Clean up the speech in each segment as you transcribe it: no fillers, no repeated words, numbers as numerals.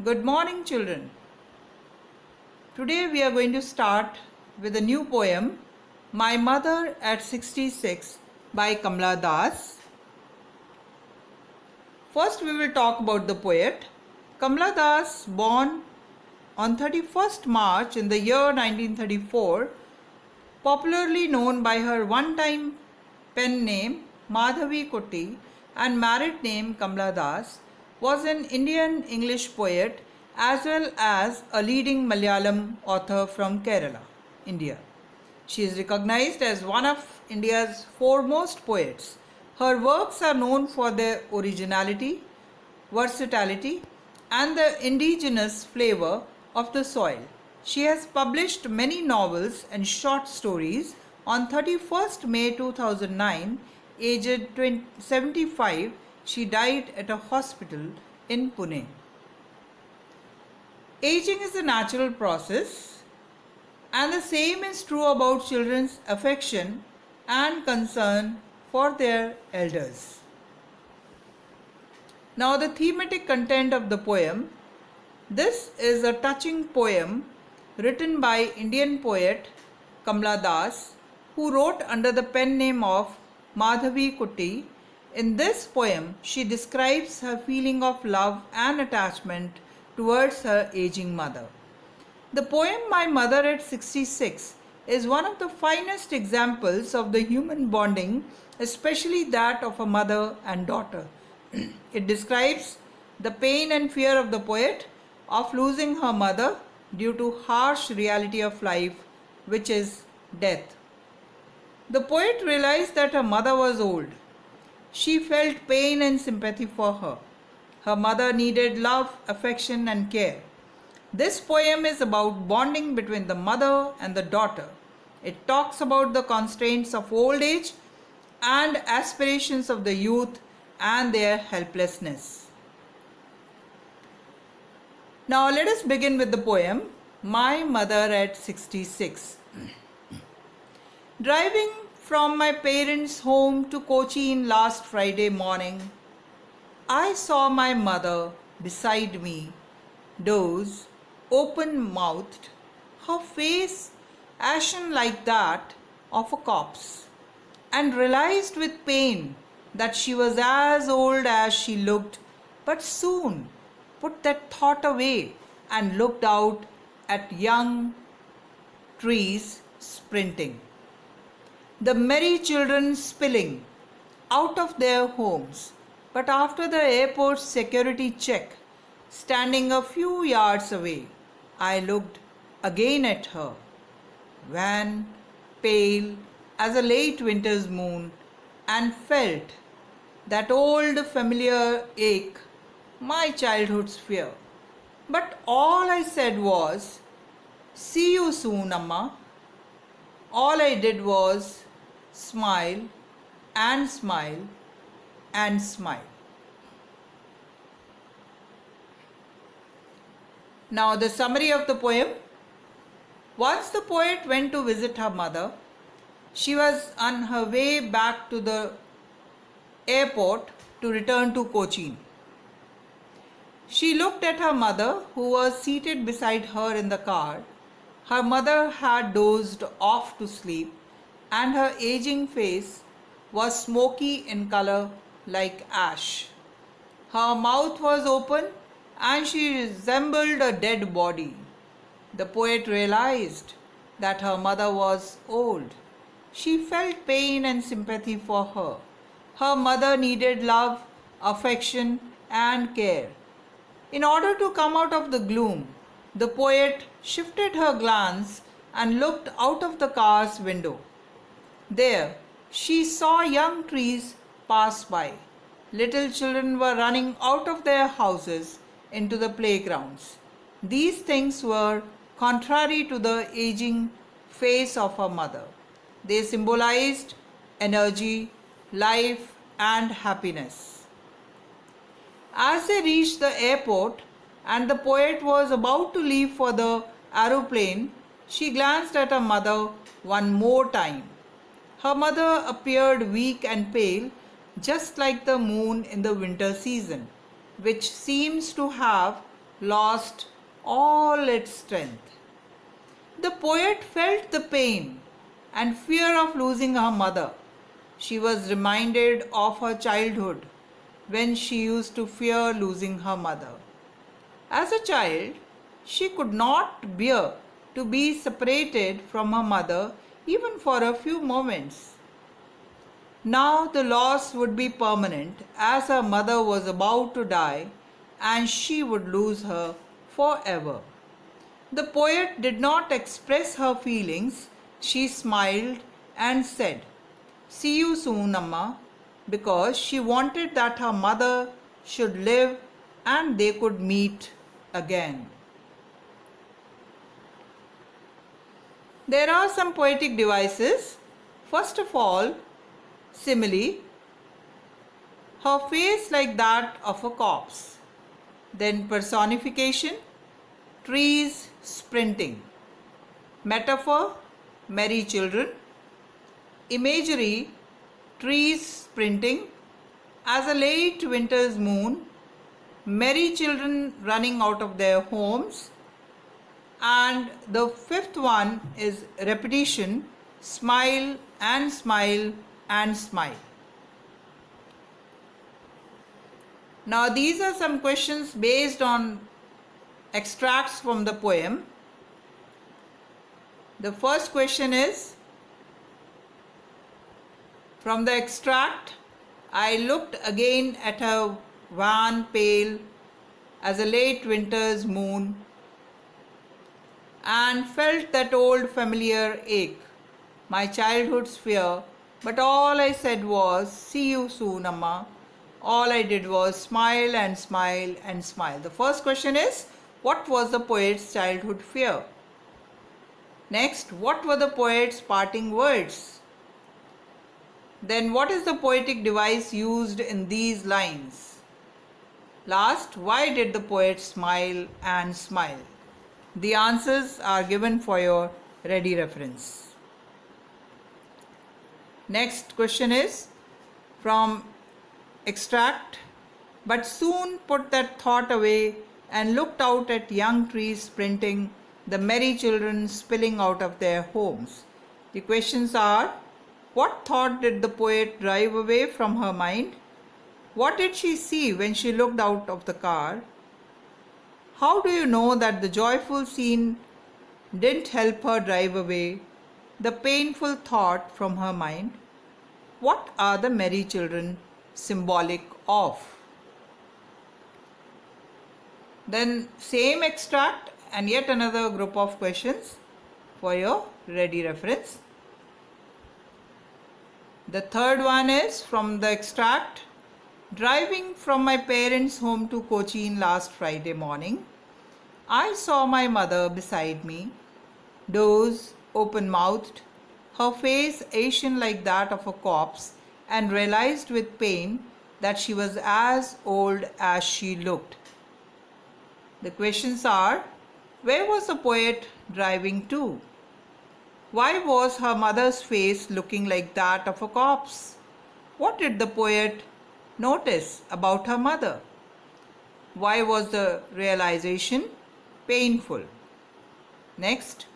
Good morning, children. Today we are going to start with a new poem, My Mother at 66 by Kamla Das. First we will talk about the poet. Kamla Das, born on 31st March in the year 1934, popularly known by her one-time pen name Madhavi Kutty and married name Kamla Das, was an Indian English poet as well as a leading Malayalam author from Kerala, India. She is recognized as one of India's foremost poets. Her works are known for their originality, versatility, and the indigenous flavor of the soil. She has published many novels and short stories. On 31st May 2009, aged 75, she died at a hospital in Pune. Aging is a natural process, and the same is true about children's affection and concern for their elders. Now, the thematic content of the poem. This is a touching poem written by Indian poet Kamla Das, who wrote under the pen name of Madhavi Kutty. In this poem, she describes her feeling of love and attachment towards her aging mother. The poem My Mother at 66 is one of the finest examples of the human bonding, especially that of a mother and daughter. It describes the pain and fear of the poet of losing her mother due to harsh reality of life, which is death. The poet realized that her mother was old. She felt pain and sympathy for her. Her mother needed love, affection, and care. This poem is about bonding between the mother and the daughter. It talks about the constraints of old age and aspirations of the youth and their helplessness. Now let us begin with the poem, My Mother at 66. Driving from my parents' home to Cochin last Friday morning, I saw my mother beside me, doze, open-mouthed, her face ashen like that of a corpse, and realized with pain that she was as old as she looked, but soon put that thought away and looked out at young trees sprinting. The merry children spilling out of their homes, but after the airport's security check, standing a few yards away, I looked again at her, wan, pale as a late winter's moon, and felt that old familiar ache, my childhood's fear. But all I said was, "See you soon, Amma." All I did was smile and smile and smile. Now the summary of the poem. Once the poet went to visit her mother. She was on her way back to the airport to return to Cochin. She looked at her mother, who was seated beside her in the car. Her mother had dozed off to sleep, and her aging face was smoky in color like ash. Her mouth was open, and she resembled a dead body. The poet realized that her mother was old. She felt pain and sympathy for her. Her mother needed love, affection, and care. In order to come out of the gloom, the poet shifted her glance and looked out of the car's window. There, she saw young trees pass by. Little children were running out of their houses into the playgrounds. These things were contrary to the aging face of her mother. They symbolized energy, life, and happiness. As they reached the airport and the poet was about to leave for the aeroplane, she glanced at her mother one more time. Her mother appeared weak and pale, just like the moon in the winter season, which seems to have lost all its strength. The poet felt the pain and fear of losing her mother. She was reminded of her childhood when she used to fear losing her mother. As a child, she could not bear to be separated from her mother even for a few moments. Now the loss would be permanent as her mother was about to die and she would lose her forever. The poet did not express her feelings. She smiled and said, "See you soon, Amma," because she wanted that her mother should live and they could meet again. There are some poetic devices. First of all, simile, her face like that of a corpse. Then personification, trees sprinting. Metaphor, merry children. Imagery, trees sprinting. As a late winter's moon, merry children running out of their homes. And the fifth one is repetition, smile and smile and smile. Now these are some questions based on extracts from the poem. The first question is, from the extract, I looked again at her wan pale as a late winter's moon and felt that old familiar ache, my childhood's fear, but all I said was, "See you soon, Amma." All I did was smile and smile and smile. The first question is, what was the poet's childhood fear? Next, what were the poet's parting words? Then, what is the poetic device used in these lines? Last, why did the poet smile and smile? The answers are given for your ready reference. Next question is from extract, but soon put that thought away and looked out at young trees sprinting, the merry children spilling out of their homes. The questions are, what thought did the poet drive away from her mind? What did she see when she looked out of the car? How do you know that the joyful scene didn't help her drive away the painful thought from her mind? What are the merry children symbolic of? Then same extract and yet another group of questions for your ready reference. The third one is from the extract, driving from my parents' home to Cochin last Friday morning, I saw my mother beside me, doze, open-mouthed, her face ashen like that of a corpse, and realized with pain that she was as old as she looked. The questions are, where was the poet driving to? Why was her mother's face looking like that of a corpse? What did the poet notice about her mother? Why was the realization painful? Next.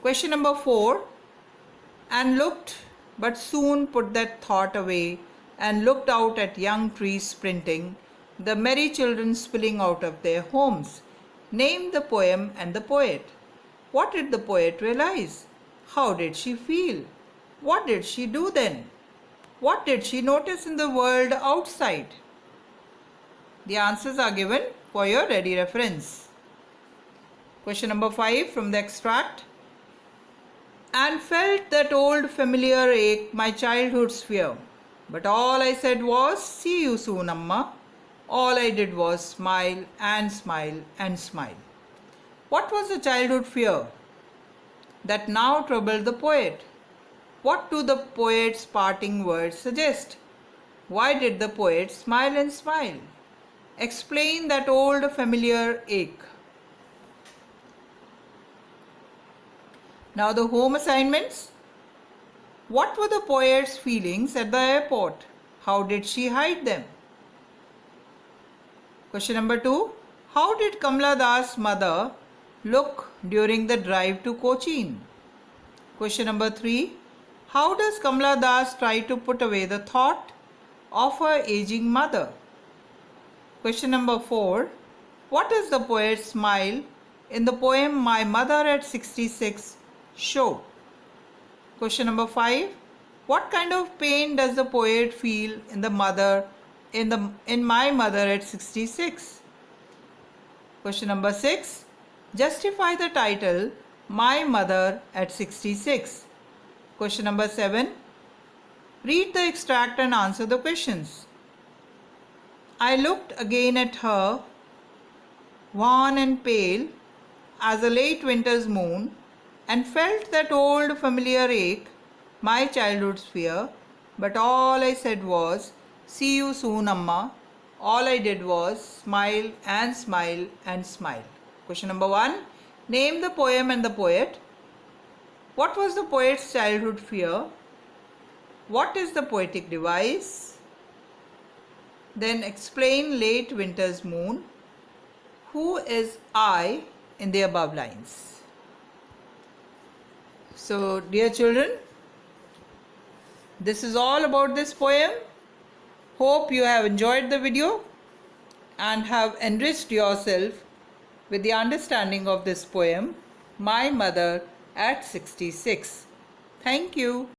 Question number 4. And looked, but soon put that thought away and looked out at young trees sprinting, the merry children spilling out of their homes. Name the poem and the poet. What did the poet realize? How did she feel? What did she do then? What did she notice in the world outside? The answers are given for your ready reference. Question number 5 from the extract. And felt that old familiar ache, my childhood's fear. But all I said was, "See you soon, Amma." All I did was smile and smile and smile. What was the childhood fear that now troubled the poet? What do the poet's parting words suggest? Why did the poet smile and smile? Explain that old familiar ache. Now the home assignments. What were the poet's feelings at the airport? How did she hide them? Question number 2. How did Kamala Das' mother look during the drive to Cochin? Question number 3. How does Kamala Das try to put away the thought of her aging mother? Question number 4. What does the poet's smile in the poem My Mother at 66 show? Question number 5. What kind of pain does the poet feel in My Mother at 66? Question number 6. Justify the title My Mother at 66. Question number 7. Read the extract and answer the questions. I looked again at her, wan and pale as a late winter's moon, and felt that old familiar ache, my childhood's fear, but all I said was, "See you soon, Amma." All I did was smile and smile and smile. Question number 1. Name the poem and the poet. What was the poet's childhood fear? What is the poetic device? Then explain late winter's moon. Who is I in the above lines? So, dear children, this is all about this poem. Hope you have enjoyed the video and have enriched yourself with the understanding of this poem, My Mother at 66. Thank you.